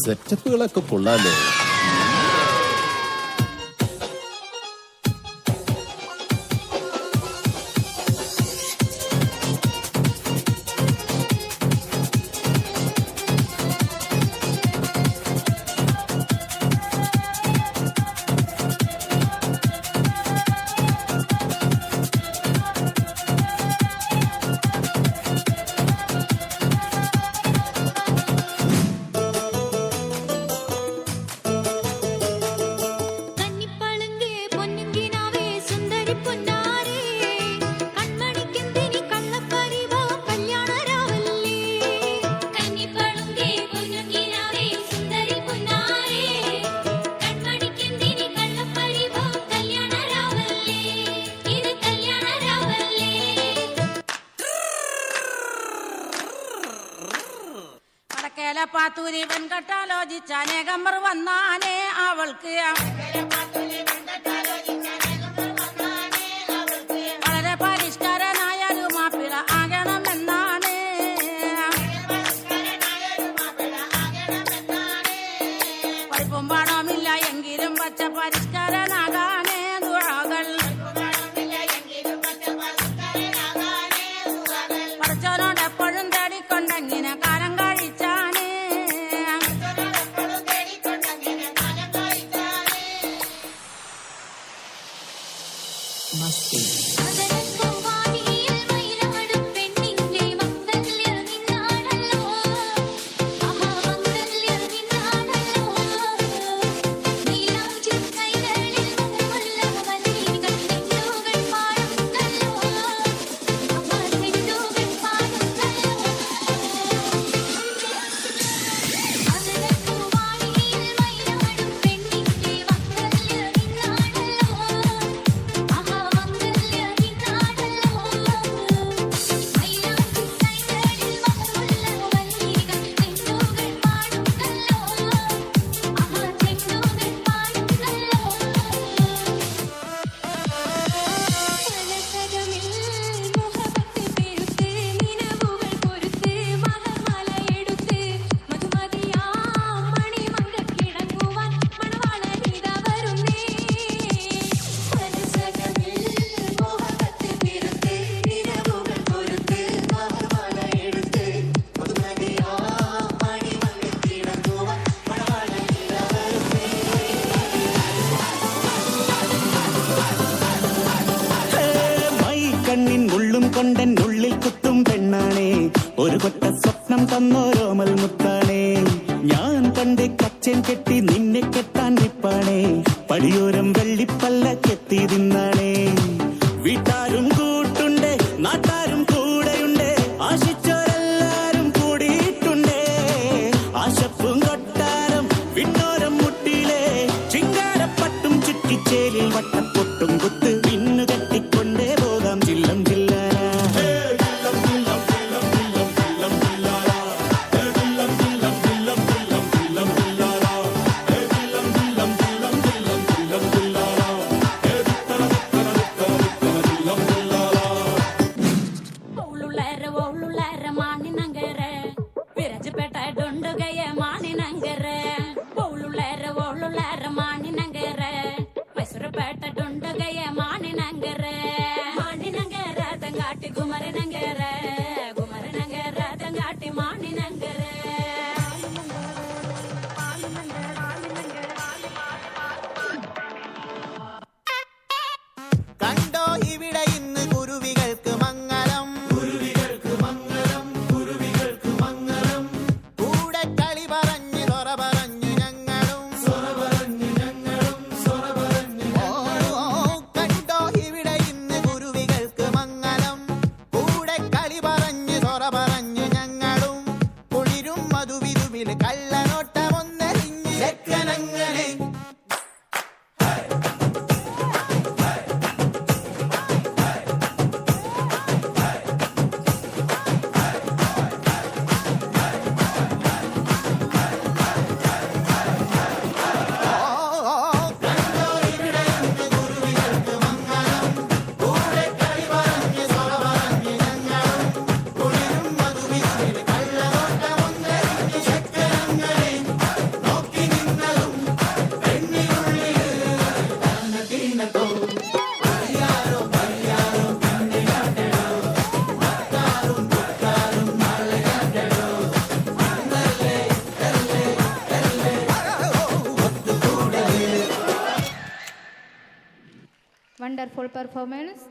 സെറ്റപ്പുകളൊക്കെ കൊള്ളാലോ. പാത്തൂരി വെൺകട്ടാലോചിച്ച അനേകമ്പർ വന്നാനേ അവൾക്ക് വളരെ പരിഷ്കാരനായൊരു മാപ്പിള ആകണമെന്നാണ്. പഠിപ്പും പണമില്ല എങ്കിലും പച്ച പരിഷ്കാരനാകാനേ ദുആകൾ. പഠിച്ചവനോട് എപ്പോഴും തേടിക്കൊണ്ടെങ്ങനെ കാലം കണ്ണിൻ ഉള്ളും കൊണ്ടൻ ഉള്ളിൽ കുത്തും പെണ്ണാണേ, ഒരു കൊട്ട സ്വപ്നം തന്നോരോമൽ മുത്താണേ. ഞാൻ കണ്ട് കച്ചൻ കെട്ടി നിന്നെ കെട്ടാൻ നിപ്പാണേ, പടിയോരം വെള്ളിപ്പല്ല കെത്തി തിന്നാണേ. വീട്ടാരും കൂട്ടുണ്ട് നാട്ടാരും കൂടെയുണ്ട്, ആശിച്ചോരെല്ലാരും കൂടിയിട്ടുണ്ടേ. ആശപ്പും കൊട്ടാരം വിണ്ണോരം മുട്ടിയിലെ ചിങ്കാരപ്പട്ടും ചുറ്റിച്ചേലിൽ വട്ടപ്പൊട്ടും കുത്ത് പിന്നു കെട്ടിക്കൊണ്ടേ പോകാം ചില്ലം ചില്ലാന. wonderful performance.